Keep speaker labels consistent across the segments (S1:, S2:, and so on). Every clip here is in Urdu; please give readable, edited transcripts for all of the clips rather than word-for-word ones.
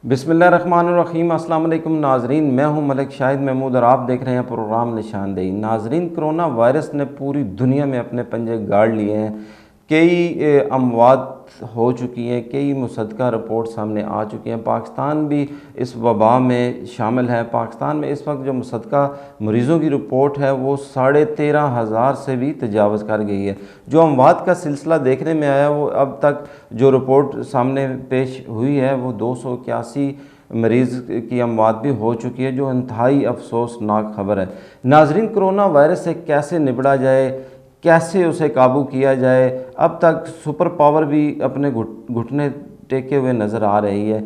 S1: بسم اللہ الرحمن الرحیم۔ السلام علیکم ناظرین، میں ہوں ملک شاہد محمود اور آپ دیکھ رہے ہیں پروگرام نشاندہی۔ ناظرین، کرونا وائرس نے پوری دنیا میں اپنے پنجے گاڑ لیے ہیں۔ کئی اموات ہو چکی ہیں، کئی مصدقہ رپورٹ سامنے آ چکی ہیں۔ پاکستان بھی اس وبا میں شامل ہے۔ پاکستان میں اس وقت جو مصدقہ مریضوں کی رپورٹ ہے وہ 13,500 سے بھی تجاوز کر گئی ہے۔ جو اموات کا سلسلہ دیکھنے میں آیا وہ اب تک جو رپورٹ سامنے پیش ہوئی ہے وہ 281 مریض کی اموات بھی ہو چکی ہے، جو انتہائی افسوسناک خبر ہے۔ ناظرین، کرونا وائرس سے کیسے نبڑا جائے، کیسے اسے قابو کیا جائے، اب تک سپر پاور بھی اپنے گھٹنے ٹیکے ہوئے نظر آ رہی ہے۔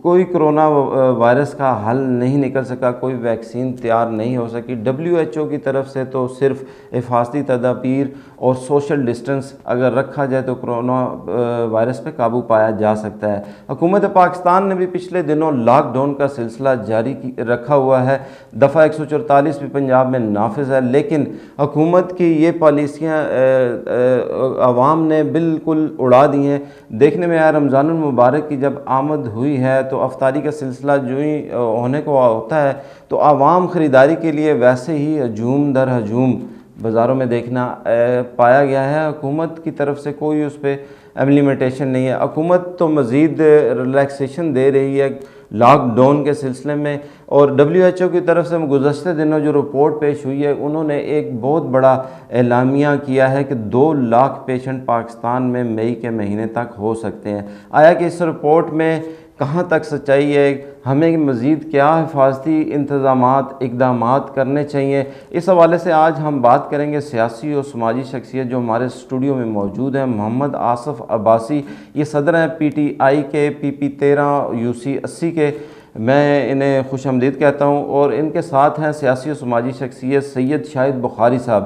S1: کوئی کرونا وائرس کا حل نہیں نکل سکا، کوئی ویکسین تیار نہیں ہو سکی۔ WHO کی طرف سے تو صرف حفاظتی تدابیر اور سوشل ڈسٹنس اگر رکھا جائے تو کرونا وائرس پہ قابو پایا جا سکتا ہے۔ حکومت پاکستان نے بھی پچھلے دنوں لاک ڈاؤن کا سلسلہ جاری رکھا ہوا ہے۔ دفعہ 144 بھی پنجاب میں نافذ ہے، لیکن حکومت کی یہ پالیسیاں عوام نے بالکل اڑا دی ہیں۔ دیکھنے میں آیا رمضان المبارک کی جب آمد ہوئی ہے تو افطاری کا سلسلہ جو ہی ہونے کو ہوتا ہے تو عوام خریداری کے لیے ویسے ہی ہجوم در ہجوم بازاروں میں دیکھنا پایا گیا ہے۔ حکومت کی طرف سے کوئی اس پہ امپلیمنٹیشن نہیں ہے۔ حکومت تو مزید ریلیکسیشن دے رہی ہے لاک ڈاؤن کے سلسلے میں، اور WHO کی طرف سے گزشتہ دنوں جو رپورٹ پیش ہوئی ہے انہوں نے ایک بہت بڑا اعلامیہ کیا ہے کہ 2 لاکھ پیشنٹ پاکستان میں مئی کے مہینے تک ہو سکتے ہیں۔ آیا کہ اس رپورٹ میں کہاں تک سچائی ہے؟ ہمیں مزید کیا حفاظتی انتظامات اقدامات کرنے چاہیے؟ اس حوالے سے آج ہم بات کریں گے سیاسی اور سماجی شخصیت جو ہمارے اسٹوڈیو میں موجود ہیں۔ محمد آصف عباسی، یہ صدر ہیں PTI کے PP13 UC 80 کے، میں انہیں خوش آمدید کہتا ہوں، اور ان کے ساتھ ہیں سیاسی و سماجی شخصیت سید شاہد بخاری صاحب،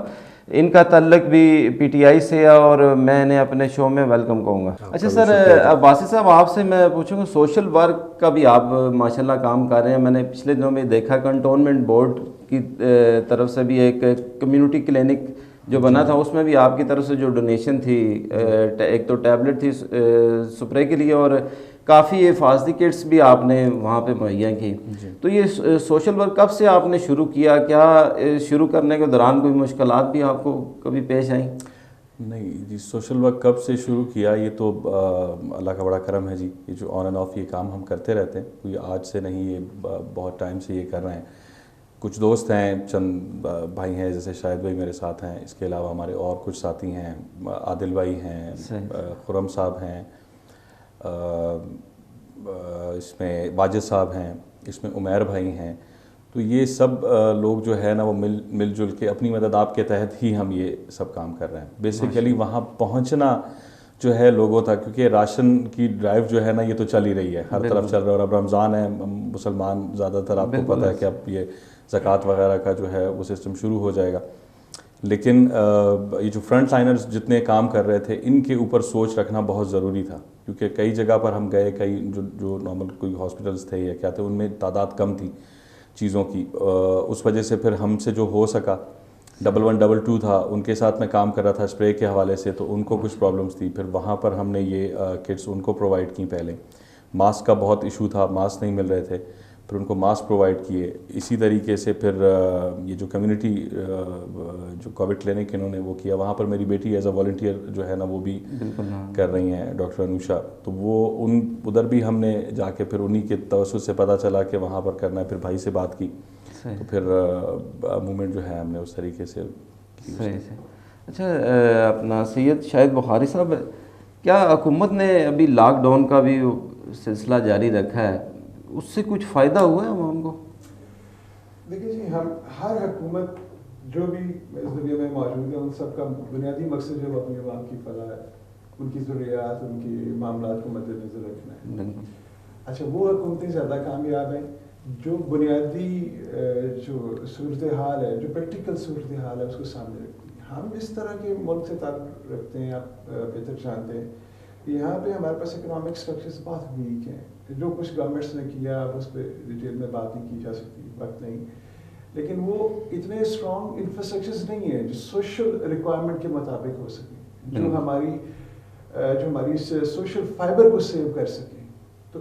S1: ان کا تعلق بھی PTI سے ہے اور میں انہیں اپنے شو میں ویلکم کہوں گا۔ اچھا سر عباسی صاحب، آپ سے میں پوچھوں گا، سوشل ورک کا بھی آپ ماشاءاللہ کام کر رہے ہیں۔ میں نے پچھلے دنوں میں دیکھا کنٹونمنٹ بورڈ کی طرف سے بھی ایک کمیونٹی کلینک جو بنا تھا، اس میں بھی آپ کی طرف سے جو ڈونیشن تھی، ایک تو ٹیبلٹ تھی سپرے کے لیے اور کافی حفاظتی کٹس بھی آپ نے وہاں پہ مہیا کی۔ تو یہ سوشل ورک کب سے آپ نے شروع کیا؟ کیا شروع کرنے کے دوران کوئی مشکلات بھی آپ کو کبھی پیش آئیں؟
S2: نہیں جی، سوشل ورک کب سے شروع کیا یہ تو اللہ کا بڑا کرم ہے جی۔ یہ جو آن اینڈ آف یہ کام ہم کرتے رہتے ہیں، کوئی آج سے نہیں، یہ بہت ٹائم سے یہ کر رہے ہیں۔ کچھ دوست ہیں، چند بھائی ہیں، جیسے شاہد بھائی میرے ساتھ ہیں، اس کے علاوہ ہمارے اور کچھ ساتھی ہیں، عادل بھائی ہیں، خرم صاحب ہیں، اس میں واجد صاحب ہیں، اس میں عمیر بھائی ہیں۔ تو یہ سب لوگ جو ہے نا وہ مل جل کے اپنی مدد آپ کے تحت ہی ہم یہ سب کام کر رہے ہیں۔ بیسیکلی وہاں پہنچنا جو ہے لوگوں تک، کیونکہ راشن کی ڈرائیو جو ہے نا یہ تو چل ہی رہی ہے، ہر طرف چل رہا ہے، اور اب رمضان ہے، مسلمان زیادہ تر آپ کو پتہ ہے کہ اب یہ زکوٰۃ وغیرہ کا جو ہے وہ سسٹم شروع ہو جائے گا۔ لیکن یہ جو فرنٹ لائنرز جتنے کام کر رہے تھے ان کے اوپر سوچ رکھنا بہت ضروری تھا، کیونکہ کئی جگہ پر ہم گئے، کئی جو نارمل کوئی ہاسپٹلس تھے یا کیا تھے، ان میں تعداد کم تھی چیزوں کی، اس وجہ سے پھر ہم سے جو ہو سکا 1122 تھا، ان کے ساتھ میں کام کر رہا تھا اسپرے کے حوالے سے، تو ان کو کچھ پرابلمس تھی، پھر وہاں پر ہم نے یہ کٹس ان کو پرووائڈ کی۔ پہلے ماسک کا بہت ایشو تھا، ماسک نہیں مل رہے تھے، پھر ان کو ماسک پرووائڈ کیے۔ اسی طریقے سے پھر یہ جو کمیونٹی جو کووڈ کلینک انہوں نے وہ کیا، وہاں پر میری بیٹی ایز اے والنٹیئر جو ہے نا وہ بھی کر رہی ہیں، ڈاکٹر انوشا، تو وہ ادھر بھی ہم نے جا کے پھر انہی کے توسط سے پتہ چلا کہ وہاں پر کرنا ہے، پھر بھائی سے بات کی، تو پھر موومنٹ جو ہے ہم نے اس طریقے سے کی۔
S1: اچھا اپنا سید شاہد بخاری صاحب، کیا حکومت نے ابھی لاک ڈاؤن کا بھی سلسلہ جاری رکھا ہے، اس سے کچھ فائدہ ہوا ہے عوام کو؟
S3: دیکھیے جی، ہم ہر حکومت جو بھی اس دنیا میں موجود ہے ان سب کا بنیادی مقصد جو اپنی عوام کی فلاح ہے، ان کی ضروریات، ان کی معاملات کو مد نظر رکھنا ہے۔ اچھا، وہ حکومتیں زیادہ کامیاب ہیں جو بنیادی جو صورتحال ہے، جو پریکٹیکل صورتحال ہے اس کو سامنے رکھتی ہیں۔ ہم اس طرح کے ملک سے تعلق رکھتے ہیں، آپ بہتر جانتے ہیں، یہاں پہ ہمارے پاس اکنامک اسٹرکچرز بہت ویک ہیں۔ جو کچھ گورنمنٹس نے کیا اب اس پہ ڈیٹیل میں بات نہیں کی جا سکتی، وقت نہیں، لیکن وہ اتنے اسٹرانگ انفراسٹرکچرز نہیں ہیں جو سوشل ریکوائرمنٹ کے مطابق ہو سکیں، جو ہماری سوشل فائبر کو سیو کر سکیں۔ تو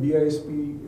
S3: BISP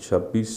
S2: 26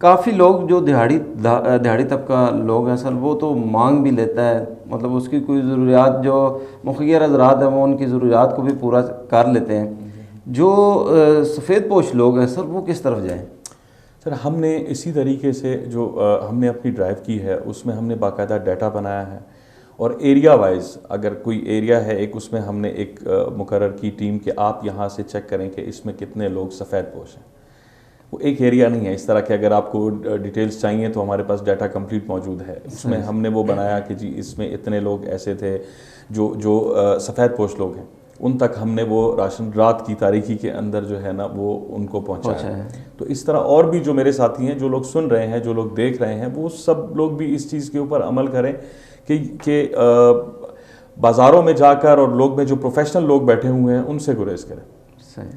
S1: کافی لوگ جو دہاڑی طبقہ لوگ ہیں سر وہ تو مانگ بھی لیتا ہے, مطلب اس کی کوئی ضروریات جو مخیر حضرات ہیں وہ ان کی ضروریات کو بھی پورا کر لیتے ہیں. جو سفید پوش لوگ ہیں سر وہ کس طرف جائیں؟
S2: سر ہم نے اسی طریقے سے جو ہم نے اپنی ڈرائیو کی ہے اس میں ہم نے باقاعدہ ڈیٹا بنایا ہے, اور ایریا وائز اگر کوئی ایریا ہے ایک, اس میں ہم نے ایک مقرر کی ٹیم کہ آپ یہاں سے چیک کریں کہ اس میں کتنے لوگ سفید پوش ہیں. وہ ایک ایریا نہیں ہے اس طرح کہ اگر آپ کو ڈیٹیلز چاہیے تو ہمارے پاس ڈیٹا کمپلیٹ موجود ہے. اس میں ہم نے وہ بنایا کہ جی اس میں اتنے لوگ ایسے تھے جو سفید پوش لوگ ہیں, ان تک ہم نے وہ راشن رات کی تاریکی کے اندر جو ہے نا وہ ان کو پہنچایا ہے. تو اس طرح اور بھی جو میرے ساتھی ہیں, جو لوگ سن رہے ہیں, جو لوگ دیکھ رہے ہیں, وہ سب لوگ بھی اس چیز کے اوپر عمل کریں کہ بازاروں میں جا کر اور لوگ میں جو پروفیشنل لوگ بیٹھے ہوئے ہیں ان سے گریز کریں.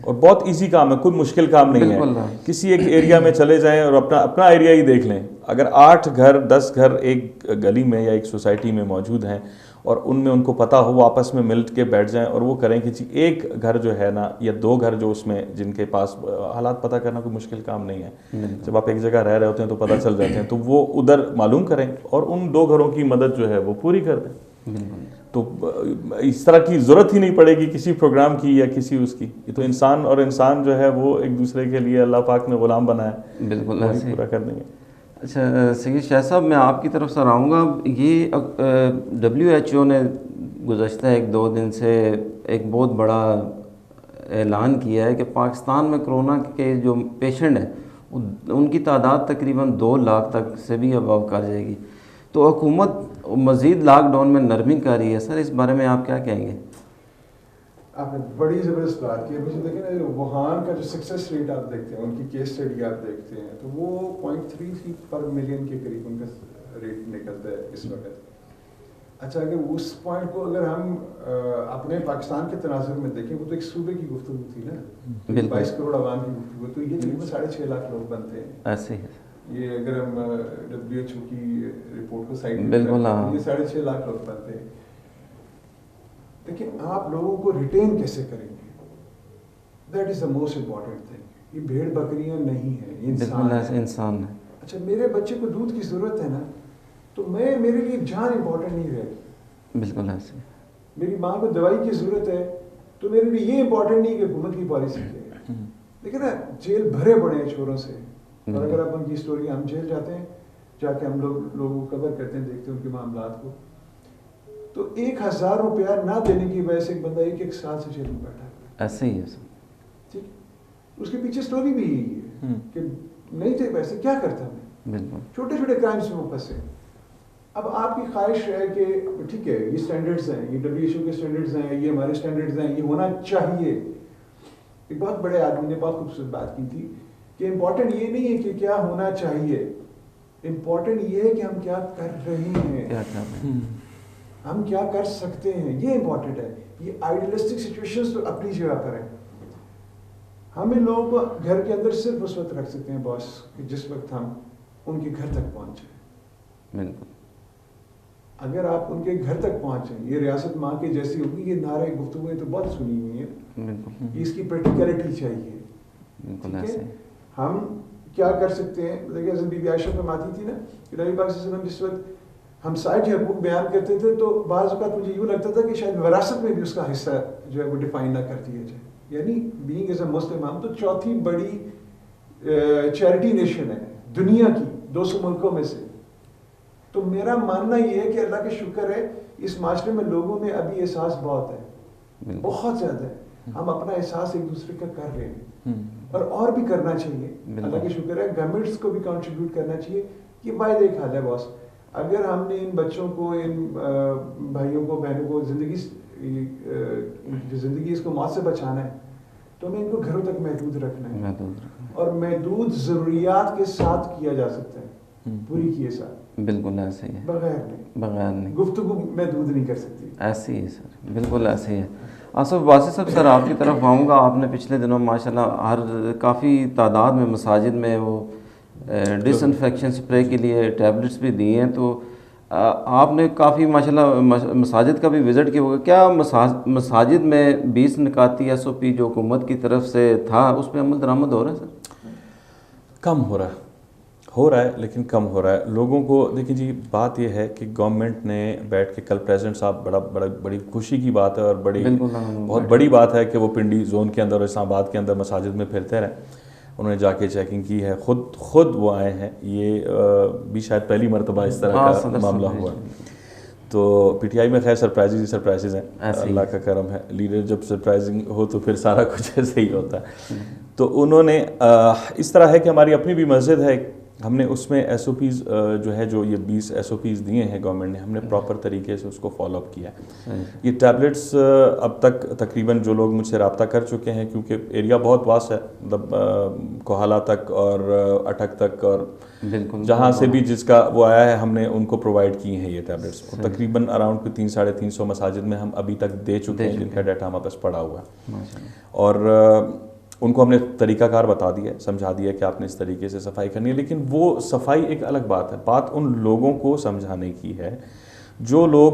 S2: اور بہت ایزی کام ہے, کوئی مشکل کام نہیں ہے. کسی ایک ایریا میں چلے جائیں اور اپنا ایریا ہی دیکھ لیں. اگر 8 گھر 10 گھر ایک گلی میں یا ایک سوسائٹی میں موجود ہیں اور ان میں ان کو پتہ ہو, وہ آپس میں مل کے بیٹھ جائیں اور وہ کریں کہ جی ایک گھر جو ہے نا یا 2 گھر جو اس میں جن کے پاس حالات پتہ کرنا کوئی مشکل کام نہیں ہے. جب آپ ایک جگہ رہ رہے ہوتے ہیں تو پتہ چل جاتے ہیں, تو وہ ادھر معلوم کریں اور ان 2 گھروں کی مدد جو ہے وہ پوری کر دیں. تو اس طرح کی ضرورت ہی نہیں پڑے گی کسی پروگرام کی یا کسی اس کی. یہ تو انسان اور انسان جو ہے وہ ایک دوسرے کے لیے اللہ پاک نے غلام بنایا ہے,
S1: بالکل
S2: وہی پورا کر دیں گے.
S1: اچھا سید شاہ صاحب, میں آپ کی طرف سے آؤں گا. یہ WHO نے گزشتہ 1-2 دن سے ایک بہت بڑا اعلان کیا ہے کہ پاکستان میں کرونا کے جو پیشنٹ ہیں ان کی تعداد تقریباً 2 لاکھ تک سے بھی ابو کر جائے گی. تو حکومت مزید لاک ڈاؤن میں نرمی کر رہی ہے. سر اس بارے میں آپ کیا کہیں گے؟
S3: آپ نے بڑی زبردست بات کی ہے. مجھے دیکھیں نا, ووہان کا جو سکسیس ریٹ آپ دیکھتے ہیں, ان کی کیس اسٹڈی آپ دیکھتے ہیں, تو وہ 0.33 پر ملین کے قریب ان کا ریٹ نکلتا ہے اس وقت. اچھا, اگر اس پوائنٹ کو اگر ہم اپنے پاکستان کے تناظر میں دیکھیں, وہ تو ایک صوبے کی گفتگو تھی نا, 22 کروڑ عوام کی گفتگو, تو یہ تقریباً 6.5 لاکھ لوگ بنتے ہیں.
S1: ایسے ہی
S3: یہ اگر ہم WHO کی رپورٹ کو سائڈ
S1: میں
S3: یہ 6.5 لاکھ لوگ بنتے ہیں. لیکن آپ لوگوں کو ریٹین کیسے کریں گے؟ That is the most important thing. یہ بھیڑ بکریاں نہیں ہیں, یہ
S1: انسان ہے.
S3: اچھا, میرے بچے کو دودھ کی ضرورت ہے نا, تو میرے لیے جان امپورٹنٹ نہیں رہے.
S1: بالکل ایسے.
S3: میری ماں کو دوائی کی ضرورت ہے تو میرے لیے یہ امپورٹنٹ نہیں کہ حکومت کی پالیسی کیا ہے. لیکن نا جیل بھرے پڑے ہیں چوروں سے, اور اگر آپ ان کی اسٹوری, ہم جیل جاتے ہیں, جا کے ہم لوگوں کو کور کرتے ہیں, دیکھتے ہیں ان کے معاملات کو, تو 1000 روپیہ نہ دینے کی وجہ سے ایک بندہ 1 سال سے جیل میں بیٹھا ہے.
S1: ایسے ہی ہے سر.
S3: ٹھیک, اس کے پیچھے اسٹوری بھی یہی ہے کہ نہیں تھے پیسے, کیا کرتا میں,
S1: بالکل
S3: چھوٹے چھوٹے کرائمس میں وہ پھنسے. اب آپ کی خواہش ہے کہ ٹھیک ہے یہ اسٹینڈرڈز ہیں, یہ WHO کے اسٹینڈرڈز ہیں, یہ ہمارے اسٹینڈرڈز ہیں, یہ ہونا چاہیے. ایک بہت بڑے آدمی نے بہت خوبصورت بات کی تھی کہ امپورٹنٹ یہ نہیں ہے کہ کیا ہونا چاہیے, امپورٹنٹ یہ ہے کہ ہم کیا کر رہے ہیں, ہم کیا کر سکتے ہیں, یہ امپورٹنٹ ہے. یہ آئیڈیلسٹک سچویشنز تو اپنی جگہ پر ہیں. ہم ان لوگوں کو گھر کے اندر صرف اس وقت رکھ سکتے ہیں باس کہ جس وقت ہم ان کے گھر تک پہنچ جائیں.
S1: بالکل.
S3: اگر آپ ان کے گھر تک پہنچیں, یہ ریاست ماں کے جیسی ہوگی. یہ نعرہ گفتگو تو بہت سنی ہوئی ہیں,
S1: بالکل,
S3: اس کی پریکٹیکلٹی چاہیے.
S1: بالکل ایسے.
S3: ہم کیا کر سکتے ہیں؟ دیکھیے حضرت بی بی عائشہ فرماتی تھی نا کہ نبی پاک صلی اللہ علیہ وسلم جس وقت ہمسائے کے حقوق بیان کرتے تھے تو بعض اوقات مجھے یوں لگتا تھا کہ شاید وراثت میں بھی اس کا حصہ جو ہے وہ ڈیفائن نہ کر دیا جائے. یعنی بینگ ایز اے مسلم, ہم تو چوتھی بڑی چیریٹی نیشن ہے دنیا کی 200 ملکوں میں سے. تو میرا ماننا یہ ہے کہ اللہ کا شکر ہے اس معاشرے میں لوگوں میں ابھی احساس بہت ہے, بہت زیادہ ہے. ہم اپنا احساس ایک دوسرے کا کر رہے ہیں اور بھی کرنا چاہیے. اللہ کا شکر ہے گورنمنٹس کو بھی کنٹریبیوٹ کرنا چاہیے. یہ باید ایک حال ہے باس, اگر ہم نے ان بچوں کو, ان بھائیوں کو, بہنوں کو زندگی اس کو موت سے بچانا ہے تو ہمیں ان کو گھروں تک محدود رکھنا ہے, اور محدود ضروریات کے ساتھ کیا جا سکتا ہے, پوری کیے ساتھ.
S1: بالکل ایسے ہی ہے, بغیر نہیں.
S3: گفتگو محدود نہیں کر سکتی.
S1: ایسے ہی ہے سر, بالکل ایسے ہی ہے. آصف باسط صاحب, سر آپ کی طرف آؤں گا. آپ نے پچھلے دنوں ماشاءاللہ کافی تعداد میں مساجد میں وہ ڈس انفیکشن سپرے کے لیے ٹیبلٹس بھی دی ہیں, تو آپ نے کافی ماشاءاللہ مساجد کا بھی وزٹ کیا ہوگا. کیا مساجد میں 20 نکاتی SOP جو حکومت کی طرف سے تھا اس پہ عمل درآمد ہو رہا ہے سر؟
S2: کم ہو رہا ہے, ہو رہا ہے لیکن کم ہو رہا ہے لوگوں کو. دیکھیں جی بات یہ ہے کہ گورنمنٹ نے بیٹھ کے کل پریزیڈنٹ صاحب بڑی خوشی کی بات ہے اور بہت بڑی بات ہے کہ وہ پنڈی زون کے اندر اور اسلام آباد کے اندر مساجد میں پھرتے رہیں. انہوں نے جا کے چیکنگ کی ہے, خود وہ آئے ہیں. یہ بھی شاید پہلی مرتبہ اس طرح کا معاملہ ہوا. تو پی ٹی آئی میں خیر سرپرائزز ہیں, اللہ کا کرم ہے. لیڈر جب سرپرائزنگ ہو تو پھر سارا کچھ ایسے ہی ہوتا ہے. تو انہوں نے اس طرح ہے کہ ہماری اپنی بھی مسجد ہے, ہم نے اس میں ایس او پیز جو ہے جو یہ 20 ایس او پیز دیے ہیں گورنمنٹ نے, ہم نے پراپر طریقے سے اس کو فالو اپ کیا ہے. یہ ٹیبلٹس اب تک تقریباً جو لوگ مجھ سے رابطہ کر چکے ہیں, کیونکہ ایریا بہت واسٹ ہے, مطلب کوہالہ تک اور اٹک تک اور جہاں سے بھی جس کا وہ آیا ہے ہم نے ان کو پرووائڈ کی ہیں یہ ٹیبلٹس. تقریباً اراؤنڈ 300-350 مساجد میں ہم ابھی تک دے چکے ہیں, جن کا ڈیٹا ہمارے پاس پڑا ہوا ہے. اور ان کو ہم نے طریقہ کار بتا دیا ہے, سمجھا دیا کہ آپ نے اس طریقے سے صفائی کرنی ہے. لیکن وہ صفائی ایک الگ بات ہے, بات ان لوگوں کو سمجھانے کی ہے جو لوگ,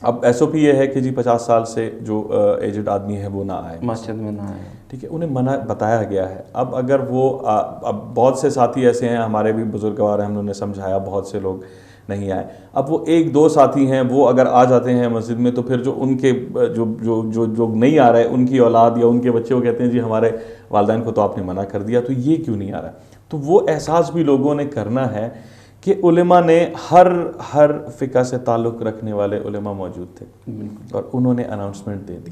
S2: اب ایس او پی یہ ہے کہ جی 50 سال سے جو ایجڈ آدمی ہے وہ نہ آئے
S1: مسجد میں, نہ آئے,
S2: ٹھیک ہے, انہیں منع بتایا گیا ہے. اب اگر وہ اب بہت سے ساتھی ایسے ہیں ہمارے بھی بزرگوار ہیں, ہم نے سمجھایا, بہت سے لوگ نہیں آئے. اب وہ 1-2 ساتھی ہیں وہ اگر آ جاتے ہیں مسجد میں تو پھر جو ان کے جو نہیں آ رہے ان کی اولاد یا ان کے بچے وہ کہتے ہیں جی ہمارے والدین کو تو آپ نے منع کر دیا تو یہ کیوں نہیں آ رہا. تو وہ احساس بھی لوگوں نے کرنا ہے کہ علماء نے ہر فقہ سے تعلق رکھنے والے علماء موجود تھے اور انہوں نے اناؤنسمنٹ دے دی.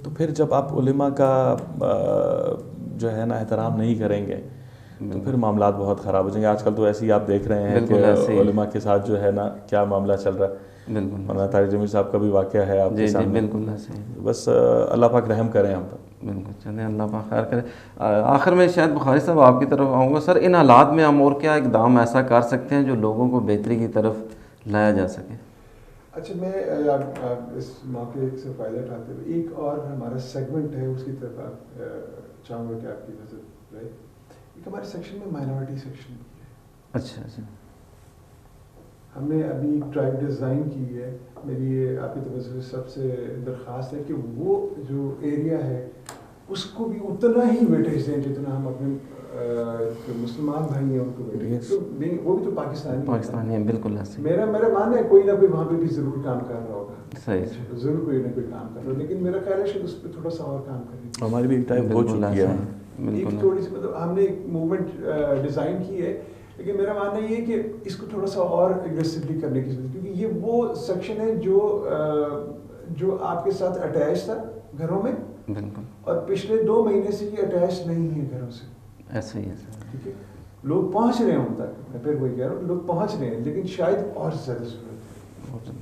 S2: تو پھر جب آپ علماء کا جو ہے نا احترام نہیں کریں گے تو پھر معاملات بہت خراب ہو جائیں گے. آج کل تو ایسے ہی آپ دیکھ رہے ہیں کہ علماء کے ساتھ جو ہے نا کیا معاملہ چل رہا ہے. مولانا طارق جمیل صاحب کا بھی واقعہ ہے آپ کے سامنے. بس اللہ پاک رحم کریں ہم پر.
S1: بالکل, چلیں اللہ پاک خیر کرے. آخر میں شاید بخاری صاحب آپ کی طرف آؤں گا. سر ان حالات میں ہم اور کیا اقدام ایسا کر سکتے ہیں جو لوگوں کو بہتری کی طرف لایا جا سکے؟
S3: اچھا, میں اس موقع سے فائدہ اٹھاتے ہوئے ایک اور ہمارا سیگمنٹ ہے اس کی طرف آپ چاہوں گا کہ آپ کی نظر رہے. ایک ہمارے سیکشن میں مائنورٹی سیکشن ہے.
S1: اچھا,
S3: ہم نے ابھی ٹرائب ڈیزائن کی ہے. میری آپ کی طرف سے سب سے درخواست ہے کہ وہ جو ایریا ہے اس کو بھی اتنا ہی ویٹیج دیں جتنا ہم اپنے جو مسلمان بھائی ہیں ان کو ویٹیج دیں. وہ بھی تو پاکستانی ہیں.
S1: بالکل ایسے
S3: میرا ماننا ہے کوئی نہ کوئی وہاں پہ بھی ضرور کام کر رہا ہوگا.
S1: صحیح,
S3: ضرور کوئی نہ کوئی کام کر رہا ہے, لیکن میرا خیال ہے شاید اس پہ تھوڑا سا اور کام کریں.
S2: ہماری بھی ٹائم ہو چکی ہے.
S3: ایک تھوڑی سی مطلب ہم نے ایک موومنٹ ڈیزائن کی ہے, لیکن میرا ماننا یہ ہے کہ اس کو تھوڑا سا اور اگریسولی کرنے کی ضرورت ہے, کیونکہ یہ وہ سیکشن ہے جو آپ کے ساتھ اٹیچ تھا گھروں میں,
S1: بالکل,
S3: اور پچھلے 2 مہینے سے یہ اٹیچ نہیں ہے گھروں سے.
S1: ایسا ہی ہے سر.
S3: ٹھیک ہے, لوگ پہنچ رہے ہیں ان تک, میں پھر وہی کہہ رہا ہوں لوگ پہنچ رہے ہیں, لیکن شاید اور زیادہ ضرورت ہے.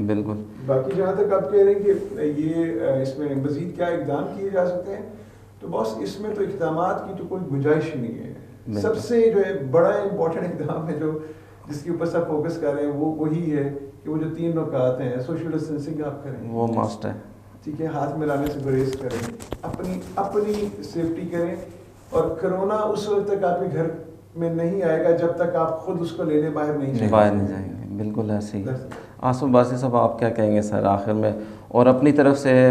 S1: بالکل.
S3: باقی جہاں تک آپ کہہ رہے ہیں کہ یہ اس میں مزید کیا اقدام کیے جا سکتے ہیں, تو بس اس میں تو اقدامات کی تو کوئی گنجائش ہی نہیں ہے. سب سے جو ہے بڑا امپورٹنٹ اقدام ہے جو جس کے اوپر سب فوکس کر رہے ہیں وہ وہی ہے کہ وہ جو 3 نکات ہیں, سوشل ڈسٹینسنگ آپ کریں,
S1: وہ ماسٹ ہے.
S3: ٹھیک ہے, ہاتھ ملانے سے گریز کریں, اپنی سیفٹی کریں, اور کرونا اس وقت تک آپ کے گھر میں نہیں آئے گا جب تک آپ خود اس کو لینے باہر نہیں
S1: جائیں گے. بالکل ایسے ہی. آصف باسی صاحب آپ کیا کہیں گے سر آخر میں, اور اپنی طرف سے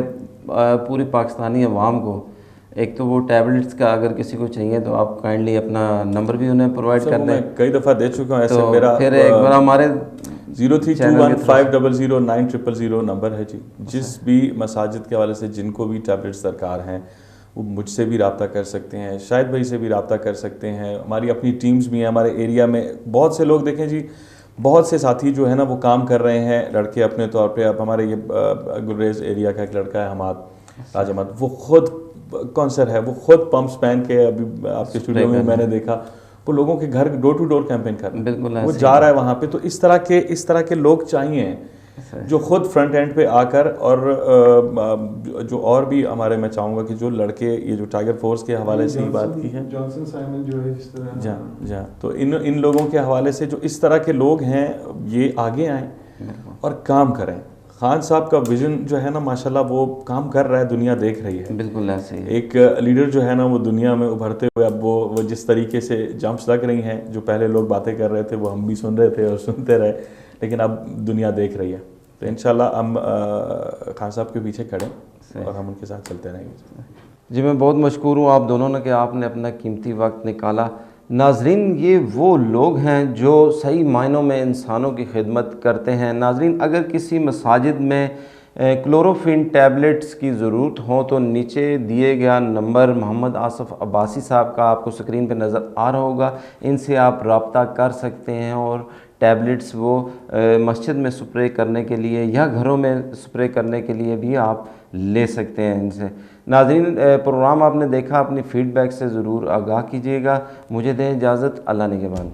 S1: پوری پاکستانی عوام کو, ایک تو وہ ٹیبلٹس کا اگر کسی کو چاہیے تو آپ کائنڈلی اپنا نمبر بھی انہیں پرووائڈ کر دیں.
S2: کئی دفعہ دے چکا ہوں ایسے.
S1: میرا پھر ایک بار ہمارے
S2: 0321500900 نمبر ہے جی. جس بھی مساجد کے حوالے سے جن کو بھی ٹیبلٹس درکار ہیں وہ مجھ سے بھی رابطہ کر سکتے ہیں, شاہد بھائی سے بھی رابطہ کر سکتے ہیں. ہماری اپنی ٹیمز بھی ہیں ہمارے ایریا میں, بہت سے لوگ دیکھیں جی, بہت سے ساتھی جو ہے نا وہ کام کر رہے ہیں لڑکے اپنے طور پہ. اب ہمارے یہ گلریز ایریا کا ایک لڑکا ہے حماد, راج احمد, وہ خود کونسر ہے, وہ خود پمپس پہن کے, ابھی آپ کے اسٹوڈیو میں نے دیکھا, وہ لوگوں کے گھر ڈور ٹو ڈور کیمپین کر رہا ہے.
S1: بالکل
S2: وہ جا رہا ہے وہاں پہ. تو اس طرح کے لوگ چاہیے جو خود فرنٹ اینڈ پہ آ کر, اور جو اور بھی ہمارے, میں چاہوں گا کہ جو لڑکے یہ جو ٹائیگر فورس کے حوالے سے ہی بات کی ہے,
S3: جانسن سائمن جو ہے جس طرح,
S2: جہاں تو ان لوگوں کے حوالے سے جو اس طرح کے لوگ ہیں یہ آگے آئیں اور کام کریں. خان صاحب کا ویژن جو ہے نا ماشاءاللہ وہ کام کر رہا ہے, دنیا دیکھ رہی ہے.
S1: بالکل ایسے ہی.
S2: ایک لیڈر جو ہے نا وہ دنیا میں ابھرتے ہوئے, اب وہ جس طریقے سے جمپس لگ رہی ہیں, جو پہلے لوگ باتیں کر رہے تھے وہ ہم بھی سن رہے تھے اور سنتے رہے, لیکن اب دنیا دیکھ رہی ہے. تو انشاءاللہ ہم خان صاحب کے پیچھے کھڑیں اور ہم ان کے ساتھ چلتے رہیں گے.
S1: جی, میں بہت مشکور ہوں آپ دونوں نے کہ آپ نے اپنا قیمتی وقت نکالا ناظرین یہ وہ لوگ ہیں جو صحیح معنوں میں انسانوں کی خدمت کرتے ہیں۔ ناظرین اگر کسی مساجد میں کلوروفین ٹیبلٹس کی ضرورت ہو تو نیچے دیے گیا نمبر محمد آصف عباسی صاحب کا آپ کو سکرین پہ نظر آ رہا ہوگا، ان سے آپ رابطہ کر سکتے ہیں اور ٹیبلٹس وہ مسجد میں سپرے کرنے کے لیے یا گھروں میں سپرے کرنے کے لیے بھی آپ لے سکتے ہیں ان سے۔ ناظرین پروگرام آپ نے دیکھا، اپنی فیڈ بیک سے ضرور آگاہ کیجیے گا۔ مجھے دیں اجازت، اللہ نگہبان۔